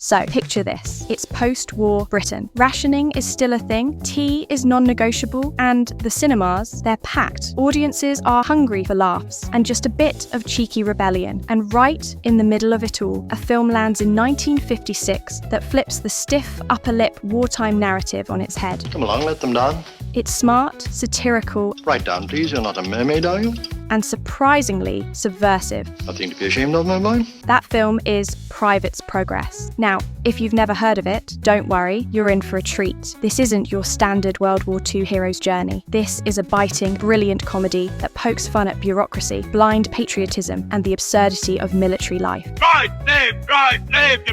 So, picture this. It's post-war Britain. Rationing is still a thing, tea is non-negotiable, and the cinemas, they're packed. Audiences are hungry for laughs and just a bit of cheeky rebellion. And right in the middle of it all, a film lands in 1956 that flips the stiff upper lip wartime narrative on its head. Come along, let them down. It's smart, satirical, Right down, please. You're not a mermaid, are you? and surprisingly subversive. Nothing to be ashamed of, my boy. That film is Private's Progress. Now, if you've never heard of it, don't worry, you're in for a treat. This isn't your standard World War II hero's journey. This is a biting, brilliant comedy that pokes fun at bureaucracy, blind patriotism, and the absurdity of military life. Right, leave!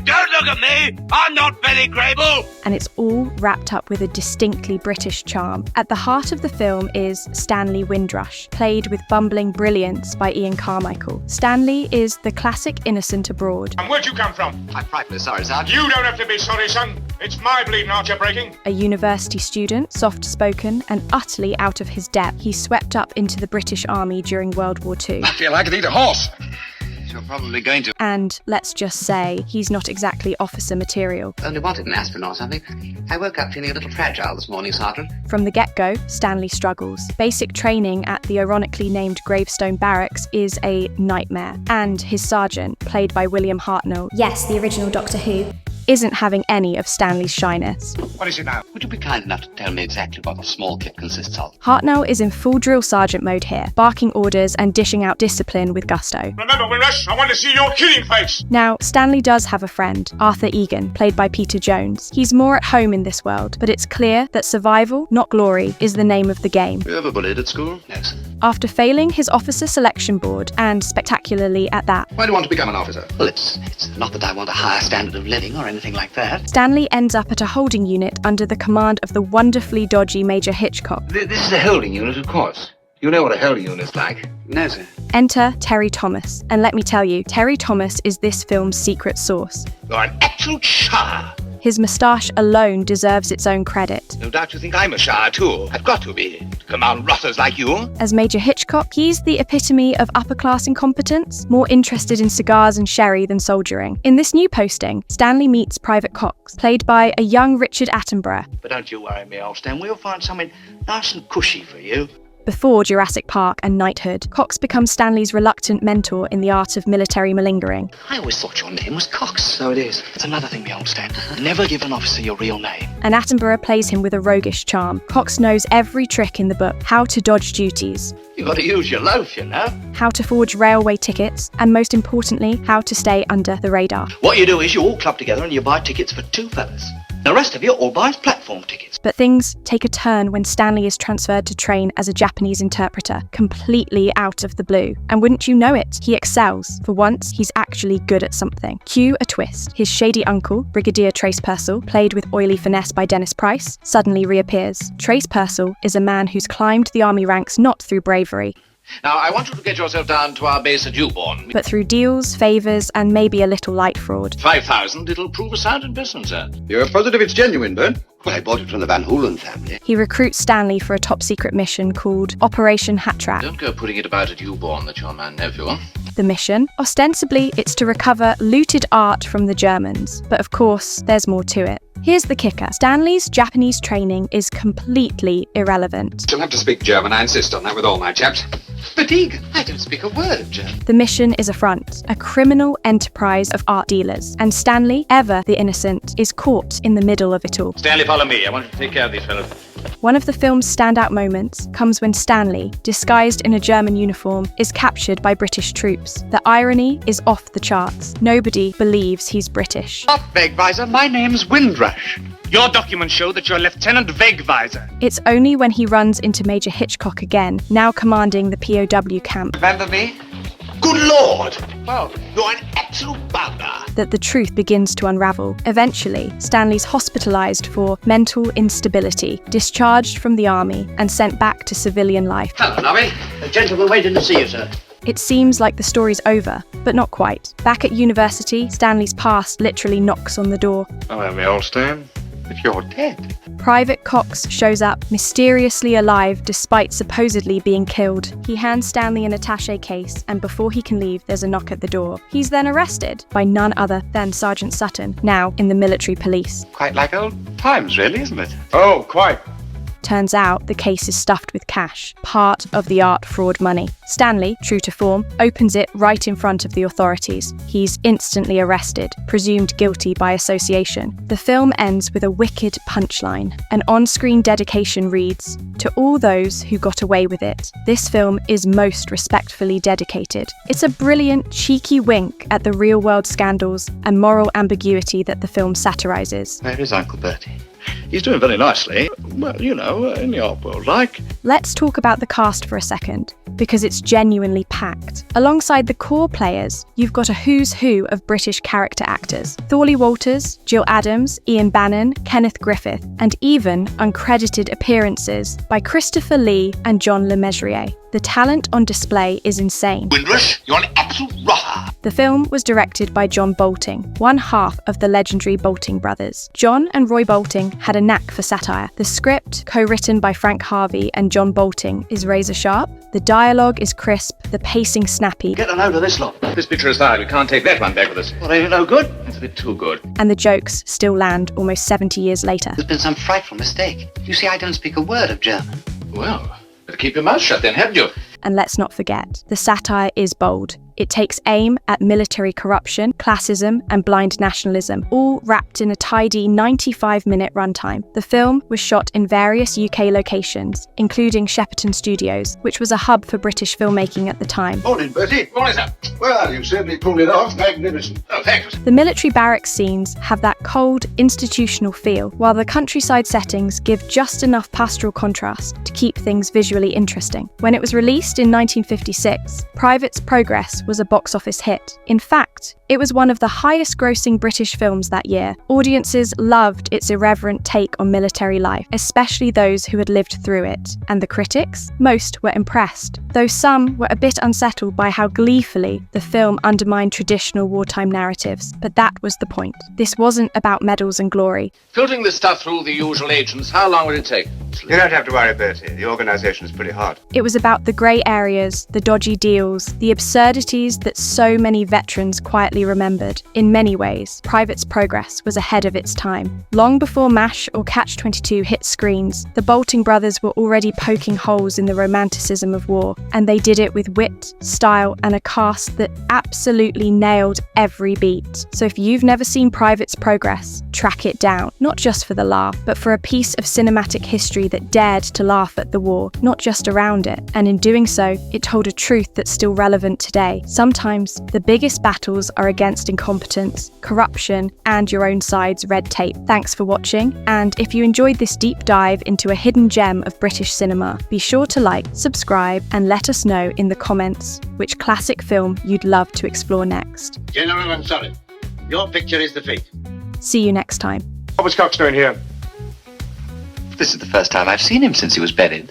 Don't look at me! I'm not Billy Grable! And it's all wrapped up with a distinctly British charm. At the heart of the film is Stanley Windrush, played with bumbling brilliance by Ian Carmichael. Stanley is the classic innocent abroad. And where'd you come from? I'm frightfully sorry, Sergeant. You don't have to be sorry, son. It's my bleeding heart you're breaking. A university student, soft-spoken and utterly out of his depth, he swept up into the British Army during World War II. I feel I could eat a horse. You're probably going to. And let's just say, he's not exactly officer material. Only wanted an aspirin or something. I woke up feeling a little fragile this morning, Sergeant. From the get-go, Stanley struggles. Basic training at the ironically named Gravestone Barracks is a nightmare. And his sergeant, played by William Hartnell, Yes, the original Doctor Who. isn't having any of Stanley's shyness. What is it now? Would you be kind enough to tell me exactly what the small kit consists of? Hartnell is in full drill sergeant mode here, barking orders and dishing out discipline with gusto. Remember, Windrush, I want to see your killing face. Now, Stanley does have a friend, Arthur Egan, played by Peter Jones. He's more at home in this world, but it's clear that survival, not glory, is the name of the game. You ever bullied at school? No, sir. After failing his officer selection board, and spectacularly at that, Why do you want to become an officer? Well, it's not that I want a higher standard of living or anything like that. Stanley ends up at a holding unit under the command of the wonderfully dodgy Major Hitchcock. This is a holding unit, of course. You know what a holding unit's like. No, sir. Enter Terry Thomas. And let me tell you, Terry Thomas is this film's secret sauce. You're an absolute char. His moustache alone deserves its own credit. No doubt you think I'm a char, too. I've got to be. To command rotters like you. As Major Hitchcock, he's the epitome of upper-class incompetence, more interested in cigars and sherry than soldiering. In this new posting, Stanley meets Private Cox, played by a young Richard Attenborough. But don't you worry me, old Stan. We'll find something nice and cushy for you. Before Jurassic Park and knighthood, Cox becomes Stanley's reluctant mentor in the art of military malingering. I always thought your name was Cox. So it is. It's another thing, me old Stan. Never give an officer your real name. And Attenborough plays him with a roguish charm. Cox knows every trick in the book, how to dodge duties, You've got to use your loaf, you know. how to forge railway tickets, and most importantly, how to stay under the radar. What you do is you all club together and you buy tickets for two fellas. The rest of you all buys platform tickets. But things take a turn when Stanley is transferred to train as a Japanese interpreter, completely out of the blue. And wouldn't you know it, he excels. For once, he's actually good at something. Cue a twist. His shady uncle, Brigadier Trace Purcell, played with oily finesse by Dennis Price, suddenly reappears. Trace Purcell is a man who's climbed the army ranks not through bravery, Now, I want you to get yourself down to our base at Newbourne. but through deals, favours, and maybe a little light fraud. 5,000, it'll prove a sound investment, sir. You're positive it's genuine, Bert? Well, I bought it from the Van Hoolen family. He recruits Stanley for a top-secret mission called Operation Hatra. Don't go putting it about at Newbourne that you're my nephew. The mission, ostensibly, it's to recover looted art from the Germans. But of course, there's more to it. Here's the kicker. Stanley's Japanese training is completely irrelevant. You'll have to speak German, I insist on that with all my chaps. Fatigue. I don't speak a word of German. The mission is a front, a criminal enterprise of art dealers. And Stanley, ever the innocent, is caught in the middle of it all. Stanley, follow me. I want you to take care of these fellows. One of the film's standout moments comes when Stanley, disguised in a German uniform, is captured by British troops. The irony is off the charts. Nobody believes he's British. Not Wegweiser, my name's Windrush. Your documents show that you're Lieutenant Wegweiser. It's only when he runs into Major Hitchcock again, now commanding the POW camp, Remember me? Good Lord! Well, You're an absolute bounder. that the truth begins to unravel. Eventually, Stanley's hospitalised for mental instability, discharged from the army, and sent back to civilian life. hello, Nobby. A gentleman waiting to see you, sir. It seems like the story's over, but not quite. Back at university, Stanley's past literally knocks on the door. Hello, me old Stan. If you're dead. Private Cox shows up, mysteriously alive despite supposedly being killed. He hands Stanley an attaché case, and before he can leave, there's a knock at the door. He's then arrested by none other than Sergeant Sutton, now in the military police. Quite like old times, really, isn't it? Oh, quite. Turns out the case is stuffed with cash, part of the art fraud money. Stanley, true to form, opens it right in front of the authorities. He's instantly arrested, presumed guilty by association. The film ends with a wicked punchline. An on-screen dedication reads, "To all those who got away with it, this film is most respectfully dedicated." It's a brilliant, cheeky wink at the real-world scandals and moral ambiguity that the film satirizes. Where is Uncle Bertie? He's doing very nicely. Well, you know, in the art world, like. Let's talk about the cast for a second, because it's genuinely packed. Alongside the core players, you've got a who's who of British character actors. Thorley Walters, Jill Adams, Ian Bannon, Kenneth Griffith, and even uncredited appearances by Christopher Lee and John Le Mesurier. The talent on display is insane. Windrush, you're an absolute rotter. The film was directed by John Bolting, one half of the legendary Bolting brothers. John and Roy Bolting had a knack for satire. The script, co-written by Frank Harvey and John Bolting, is razor sharp. The dialogue is crisp, the pacing snappy, Get a load of this lot. This picture aside, we can't take that one back with us. Well, ain't it no good? It's a bit too good. and the jokes still land almost 70 years later. There's been some frightful mistake. You see, I don't speak a word of German. Well, better keep your mouth shut then, haven't you? And let's not forget, the satire is bold. It takes aim at military corruption, classism, and blind nationalism, all wrapped in a tidy 95-minute runtime. The film was shot in various UK locations, including Shepperton Studios, which was a hub for British filmmaking at the time. Morning, Bertie. What is that? Well, you certainly pulled it off. Magnificent. Oh, thanks. The military barracks scenes have that cold, institutional feel, while the countryside settings give just enough pastoral contrast to keep things visually interesting. When it was released in 1956, Private's Progress was a box office hit. In fact, it was one of the highest-grossing British films that year. Audiences loved its irreverent take on military life, especially those who had lived through it. And the critics? Most were impressed, though some were a bit unsettled by how gleefully the film undermined traditional wartime narratives. But that was the point. This wasn't about medals and glory. Filtering this stuff through the usual agents, how long would it take? You don't have to worry, Bertie. The organisation is pretty hard. It was about the grey areas, the dodgy deals, the absurdities that so many veterans quietly remembered. In many ways, Private's Progress was ahead of its time. Long before MASH or Catch-22 hit screens, the Bolting brothers were already poking holes in the romanticism of war, and they did it with wit, style, and a cast that absolutely nailed every beat. So if you've never seen Private's Progress, track it down, not just for the laugh, but for a piece of cinematic history that dared to laugh at the war, not just around it. And in doing so, it told a truth that's still relevant today. Sometimes the biggest battles are against incompetence, corruption, and your own side's red tape. Thanks for watching, and if you enjoyed this deep dive into a hidden gem of British cinema, be sure to like, subscribe, and let us know in the comments which classic film you'd love to explore next. General, I'm sorry. Your picture is the fate. See you next time. What was Cox doing here? This is the first time I've seen him since he was bedded.